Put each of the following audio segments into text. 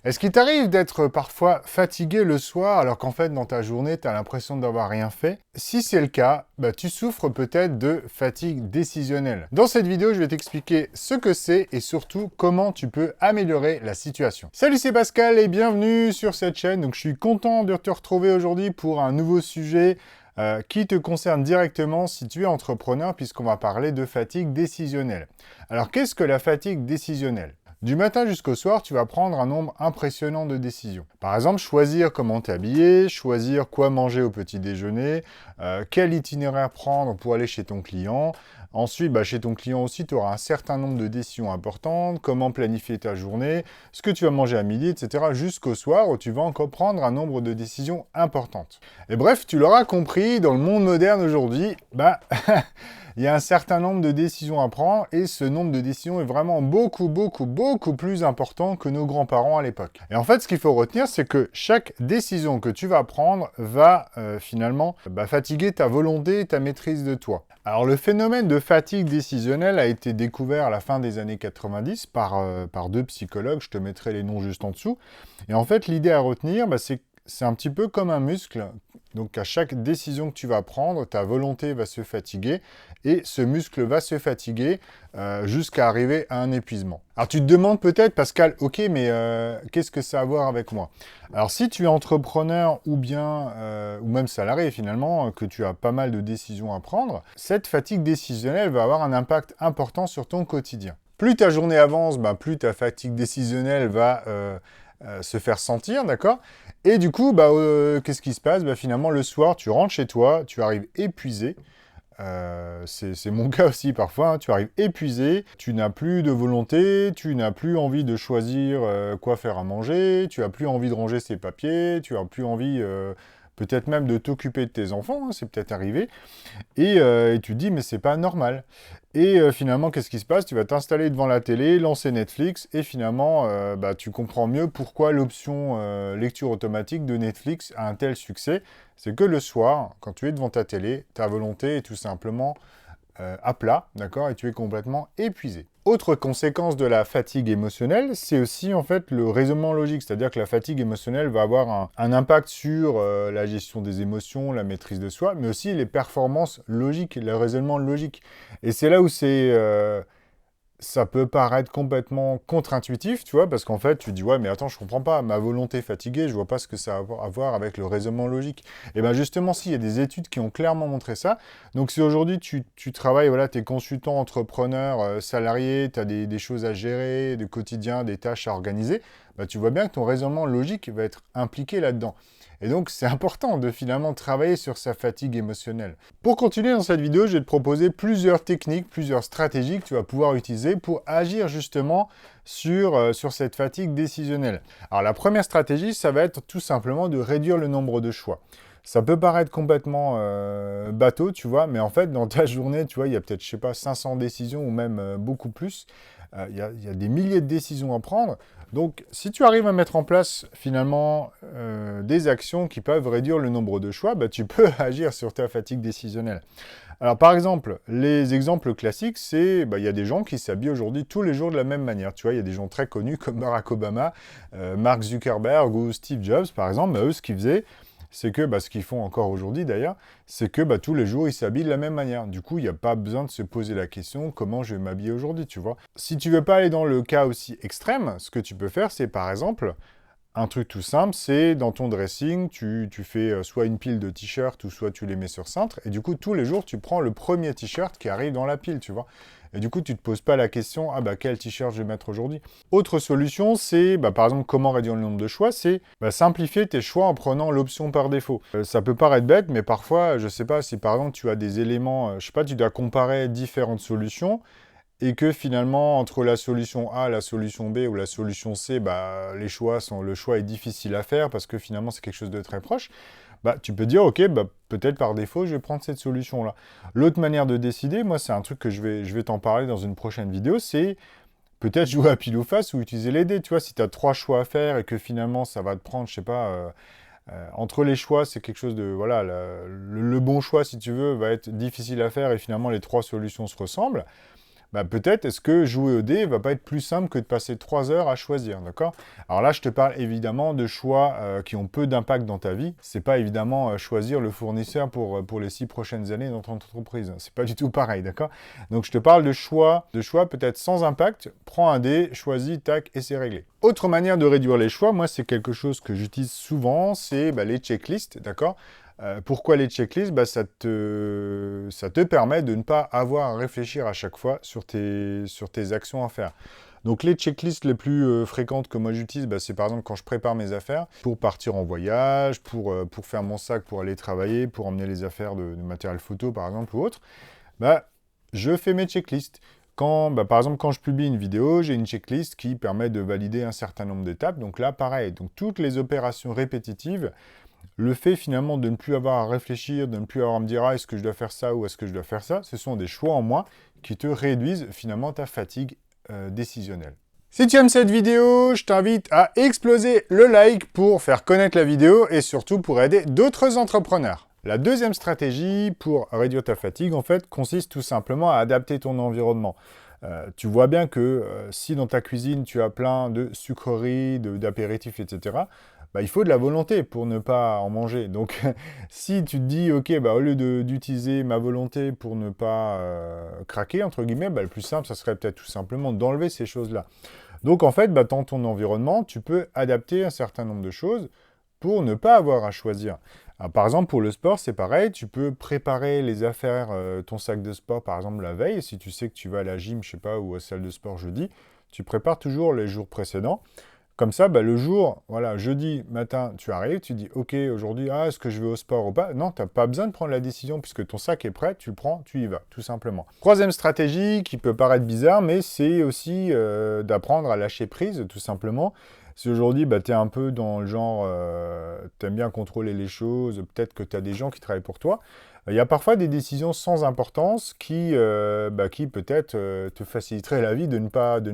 Est-ce qu'il t'arrive d'être parfois fatigué le soir alors qu'en fait dans ta journée tu as l'impression d'avoir rien fait? Si c'est le cas, tu souffres peut-être de fatigue décisionnelle. Dans cette vidéo, je vais t'expliquer ce que c'est et surtout comment tu peux améliorer la situation. Salut, c'est Pascal et bienvenue sur cette chaîne. Donc je suis content de te retrouver aujourd'hui pour un nouveau sujet qui te concerne directement si tu es entrepreneur puisqu'on va parler de fatigue décisionnelle. Alors qu'est-ce que la fatigue décisionnelle? Du matin jusqu'au soir, tu vas prendre un nombre impressionnant de décisions. Par exemple, choisir comment t'habiller, choisir quoi manger au petit déjeuner, quel itinéraire prendre pour aller chez ton client. Ensuite, chez ton client aussi, tu auras un certain nombre de décisions importantes, comment planifier ta journée, ce que tu vas manger à midi, etc. jusqu'au soir où tu vas encore prendre un nombre de décisions importantes. Et bref, tu l'auras compris, dans le monde moderne aujourd'hui, il y a un certain nombre de décisions à prendre et ce nombre de décisions est vraiment beaucoup plus important que nos grands-parents à l'époque. Et en fait, ce qu'il faut retenir, c'est que chaque décision que tu vas prendre va finalement fatiguer ta volonté et ta maîtrise de toi. Alors, le phénomène de fatigue décisionnelle a été découvert à la fin des années 90 par deux psychologues, je te mettrai les noms juste en dessous. Et en fait, l'idée à retenir, c'est un petit peu comme un muscle. Donc, à chaque décision que tu vas prendre, ta volonté va se fatiguer et ce muscle va se fatiguer jusqu'à arriver à un épuisement. Alors, tu te demandes peut-être, Pascal, ok, mais qu'est-ce que ça a à voir avec moi? Alors, si tu es entrepreneur ou même salarié finalement, que tu as pas mal de décisions à prendre, cette fatigue décisionnelle va avoir un impact important sur ton quotidien. Plus ta journée avance, plus ta fatigue décisionnelle va se faire sentir, d'accord? Et du coup, qu'est-ce qui se passe? Finalement, le soir, tu rentres chez toi, tu arrives épuisé. C'est mon cas aussi parfois, hein. Tu arrives épuisé, tu n'as plus de volonté, tu n'as plus envie de choisir quoi faire à manger, tu n'as plus envie de ranger ses papiers, tu n'as plus envie peut-être même de t'occuper de tes enfants, hein, c'est peut-être arrivé. Et tu te dis, mais c'est pas normal. Et finalement, qu'est-ce qui se passe? Tu vas t'installer devant la télé, lancer Netflix, et finalement, tu comprends mieux pourquoi l'option lecture automatique de Netflix a un tel succès. C'est que le soir, quand tu es devant ta télé, ta volonté est tout simplement à plat, d'accord? Et tu es complètement épuisé. Autre conséquence de la fatigue émotionnelle, c'est aussi en fait le raisonnement logique, c'est-à-dire que la fatigue émotionnelle va avoir un impact sur la gestion des émotions, la maîtrise de soi, mais aussi les performances logiques, le raisonnement logique. Et c'est là où ça peut paraître complètement contre-intuitif, tu vois, parce qu'en fait, tu dis, ouais, mais attends, je comprends pas, ma volonté fatiguée, je vois pas ce que ça a à voir avec le raisonnement logique. Et bien justement, si, il y a des études qui ont clairement montré ça. Donc si aujourd'hui, tu travailles, voilà, tu es consultant, entrepreneur, salarié, tu as des choses à gérer, du quotidien, des tâches à organiser, tu vois bien que ton raisonnement logique va être impliqué là-dedans. Et donc, c'est important de finalement travailler sur sa fatigue émotionnelle. Pour continuer dans cette vidéo, je vais te proposer plusieurs techniques, plusieurs stratégies que tu vas pouvoir utiliser pour agir justement sur cette fatigue décisionnelle. Alors, la première stratégie, ça va être tout simplement de réduire le nombre de choix. Ça peut paraître complètement bateau, tu vois, mais en fait, dans ta journée, tu vois, il y a peut-être, je sais pas, 500 décisions ou même beaucoup plus. Il y a des milliers de décisions à prendre. Donc, si tu arrives à mettre en place, finalement, des actions qui peuvent réduire le nombre de choix, tu peux agir sur ta fatigue décisionnelle. Alors, par exemple, les exemples classiques, c'est, il y a des gens qui s'habillent aujourd'hui tous les jours de la même manière. Tu vois, il y a des gens très connus comme Barack Obama, Mark Zuckerberg ou Steve Jobs, par exemple. Eux, ce qu'ils faisaient, c'est que, ce qu'ils font encore aujourd'hui d'ailleurs, c'est que tous les jours, ils s'habillent de la même manière. Du coup, il n'y a pas besoin de se poser la question, comment je vais m'habiller aujourd'hui, tu vois. Si tu veux pas aller dans le cas aussi extrême, ce que tu peux faire, c'est par exemple, un truc tout simple, c'est dans ton dressing, tu fais soit une pile de t-shirts ou soit tu les mets sur cintre, et du coup, tous les jours, tu prends le premier t-shirt qui arrive dans la pile, tu vois. Et du coup, tu ne te poses pas la question, quel t-shirt je vais mettre aujourd'hui. Autre solution, c'est, par exemple, comment réduire le nombre de choix, c'est simplifier tes choix en prenant l'option par défaut. Ça peut paraître bête, mais parfois, je ne sais pas, si par exemple, tu as des éléments, je sais pas, tu dois comparer différentes solutions, et que finalement, entre la solution A, la solution B ou la solution C, le choix est difficile à faire parce que finalement, c'est quelque chose de très proche, tu peux dire, ok, peut-être par défaut, je vais prendre cette solution-là. L'autre manière de décider, moi, c'est un truc que je vais t'en parler dans une prochaine vidéo, c'est peut-être jouer à pile ou face ou utiliser les dés. Tu vois, si tu as 3 choix à faire et que finalement, ça va te prendre, je sais pas, entre les choix, c'est quelque chose de, voilà, le bon choix, si tu veux, va être difficile à faire et finalement, les 3 solutions se ressemblent. bah, peut-être est-ce que jouer au dé va pas être plus simple que de passer 3 heures à choisir, d'accord? Alors là, je te parle évidemment de choix qui ont peu d'impact dans ta vie. C'est pas évidemment choisir le fournisseur pour les 6 prochaines années dans ton entreprise. C'est pas du tout pareil, d'accord? Donc je te parle de choix peut-être sans impact. Prends un dé, choisis, tac, et c'est réglé. Autre manière de réduire les choix, moi c'est quelque chose que j'utilise souvent, c'est les checklists, d'accord? Pourquoi les checklists? Ça te permet de ne pas avoir à réfléchir à chaque fois sur tes actions à faire. Donc les checklists les plus fréquentes que moi j'utilise, c'est par exemple quand je prépare mes affaires, pour partir en voyage, pour faire mon sac, pour aller travailler, pour emmener les affaires de matériel photo par exemple ou autre, je fais mes checklists. Par exemple, quand je publie une vidéo, j'ai une checklist qui permet de valider un certain nombre d'étapes. Donc là, pareil. Donc toutes les opérations répétitives, le fait finalement de ne plus avoir à réfléchir, de ne plus avoir à me dire « Ah, est-ce que je dois faire ça ou est-ce que je dois faire ça ?» Ce sont des choix en moi qui te réduisent finalement ta fatigue décisionnelle. Si tu aimes cette vidéo, je t'invite à exploser le like pour faire connaître la vidéo et surtout pour aider d'autres entrepreneurs. La deuxième stratégie pour réduire ta fatigue, en fait, consiste tout simplement à adapter ton environnement. Tu vois bien que si dans ta cuisine, tu as plein de sucreries, d'apéritifs, etc., il faut de la volonté pour ne pas en manger. Donc, si tu te dis, OK, au lieu d'utiliser ma volonté pour ne pas craquer, entre guillemets, le plus simple, ça serait peut-être tout simplement d'enlever ces choses-là. Donc, en fait, dans ton environnement, tu peux adapter un certain nombre de choses pour ne pas avoir à choisir. Alors, par exemple, pour le sport, c'est pareil. Tu peux préparer les affaires, ton sac de sport, par exemple, la veille. Si tu sais que tu vas à la gym, je sais pas, ou à la salle de sport jeudi, tu prépares toujours les jours précédents. Comme ça, le jour, voilà, jeudi matin, tu arrives, tu dis, OK, aujourd'hui, est-ce que je vais au sport ou pas? Non, tu n'as pas besoin de prendre la décision puisque ton sac est prêt, tu le prends, tu y vas, tout simplement. Troisième stratégie qui peut paraître bizarre, mais c'est aussi d'apprendre à lâcher prise, tout simplement. Si aujourd'hui, tu es un peu dans le genre, tu aimes bien contrôler les choses, peut-être que tu as des gens qui travaillent pour toi, il y a parfois des décisions sans importance qui peut-être te faciliteraient la vie de ne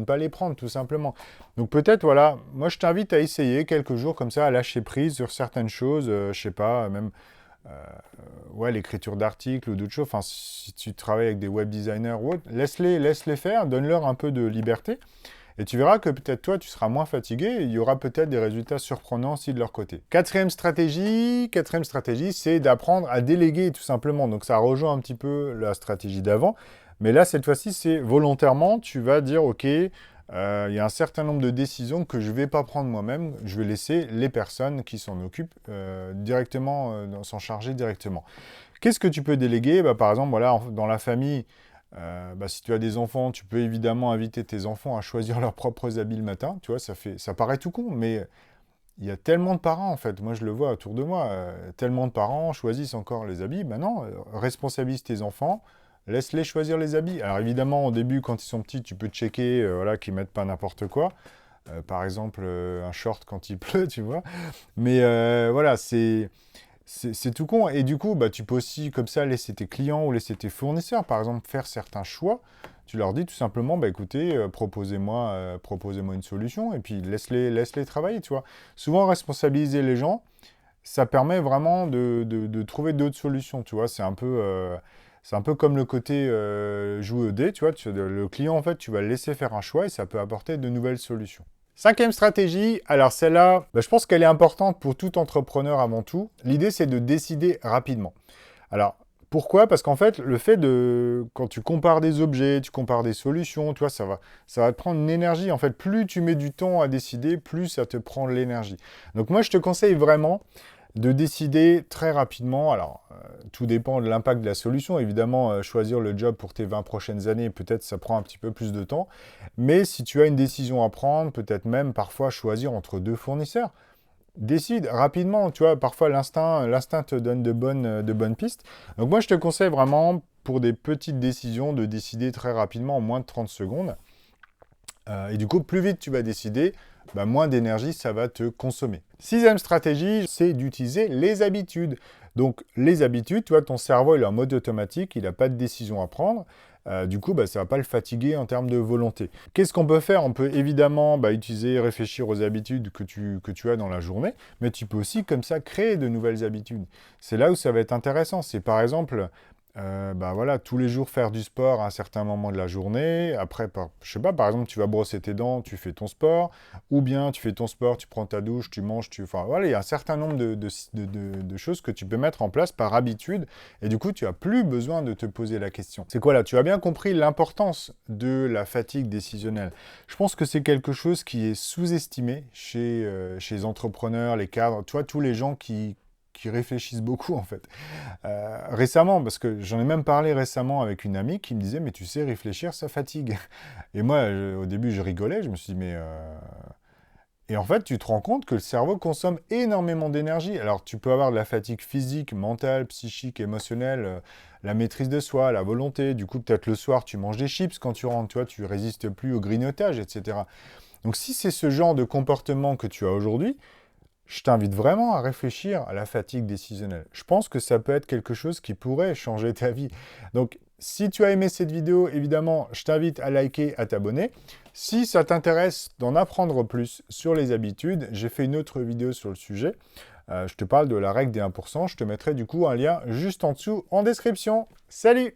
pas les prendre, tout simplement. Donc peut-être, voilà, moi je t'invite à essayer quelques jours comme ça, à lâcher prise sur certaines choses, je sais pas, même l'écriture d'articles ou d'autres choses. Enfin, si tu travailles avec des web designers ou autres, laisse-les faire, donne-leur un peu de liberté. Et tu verras que peut-être toi, tu seras moins fatigué et il y aura peut-être des résultats surprenants aussi de leur côté. Quatrième stratégie, c'est d'apprendre à déléguer tout simplement. Donc ça rejoint un petit peu la stratégie d'avant. Mais là, cette fois-ci, c'est volontairement, tu vas dire, OK, il y a un certain nombre de décisions que je ne vais pas prendre moi-même. Je vais laisser les personnes qui s'en occupent directement, s'en charger directement. Qu'est-ce que tu peux déléguer? Par exemple, voilà, dans la famille, si tu as des enfants, tu peux évidemment inviter tes enfants à choisir leurs propres habits le matin. Tu vois, ça paraît tout con, mais il y a tellement de parents, en fait. Moi, je le vois autour de moi. Tellement de parents choisissent encore les habits. Non, responsabilise tes enfants. Laisse-les choisir les habits. Alors, évidemment, au début, quand ils sont petits, tu peux checker qu'ils ne mettent pas n'importe quoi. Par exemple, un short quand il pleut, tu vois. Mais voilà, c'est tout con. Et du coup, tu peux aussi, comme ça, laisser tes clients ou laisser tes fournisseurs, par exemple, faire certains choix. Tu leur dis tout simplement, écoutez, proposez-moi une solution, et puis laisse-les travailler, tu vois. Souvent, responsabiliser les gens, ça permet vraiment de trouver d'autres solutions, tu vois. C'est un peu comme le côté jouer au dé, tu vois. Le client, en fait, tu vas le laisser faire un choix, et ça peut apporter de nouvelles solutions. Cinquième stratégie, alors celle-là, je pense qu'elle est importante pour tout entrepreneur avant tout. L'idée, c'est de décider rapidement. Alors, pourquoi? Parce qu'en fait, quand tu compares des objets, tu compares des solutions, tu vois, ça va te prendre une énergie. En fait, plus tu mets du temps à décider, plus ça te prend de l'énergie. Donc moi, je te conseille vraiment de décider très rapidement. Alors, tout dépend de l'impact de la solution. Évidemment, choisir le job pour tes 20 prochaines années, peut-être ça prend un petit peu plus de temps. Mais si tu as une décision à prendre, peut-être même parfois choisir entre 2 fournisseurs, décide rapidement. Tu vois, parfois l'instinct te donne de bonnes pistes. Donc moi, je te conseille vraiment, pour des petites décisions, de décider très rapidement, en moins de 30 secondes. Et du coup, plus vite tu vas décider, moins d'énergie ça va te consommer. Sixième stratégie, c'est d'utiliser les habitudes. Donc, les habitudes, tu vois, ton cerveau il est en mode automatique, il n'a pas de décision à prendre. Du coup, ça ne va pas le fatiguer en termes de volonté. Qu'est-ce qu'on peut faire? On peut évidemment réfléchir aux habitudes que tu as dans la journée, mais tu peux aussi, comme ça, créer de nouvelles habitudes. C'est là où ça va être intéressant. C'est par exemple, bah voilà, tous les jours faire du sport à un certain moment de la journée. Après, je sais pas, par exemple, tu vas brosser tes dents, tu fais ton sport, ou bien tu fais ton sport, tu prends ta douche, tu manges, enfin voilà, il y a un certain nombre de choses que tu peux mettre en place par habitude, et du coup, tu as plus besoin de te poser la question. C'est quoi là? Tu as bien compris l'importance de la fatigue décisionnelle. Je pense que c'est quelque chose qui est sous-estimé chez les entrepreneurs, les cadres, tu vois, tous les gens qui réfléchissent beaucoup en fait. Récemment, parce que j'en ai même parlé récemment avec une amie qui me disait, mais tu sais, réfléchir, ça fatigue. Et moi, au début, je rigolais, je me suis dit, mais... Et en fait, tu te rends compte que le cerveau consomme énormément d'énergie. Alors, tu peux avoir de la fatigue physique, mentale, psychique, émotionnelle, la maîtrise de soi, la volonté. Du coup, peut-être le soir, tu manges des chips quand tu rentres, tu vois, tu résistes plus au grignotage, etc. Donc, si c'est ce genre de comportement que tu as aujourd'hui, je t'invite vraiment à réfléchir à la fatigue décisionnelle. Je pense que ça peut être quelque chose qui pourrait changer ta vie. Donc, si tu as aimé cette vidéo, évidemment, je t'invite à liker, à t'abonner. Si ça t'intéresse d'en apprendre plus sur les habitudes, j'ai fait une autre vidéo sur le sujet. Je te parle de la règle des 1%. Je te mettrai du coup un lien juste en dessous en description. Salut!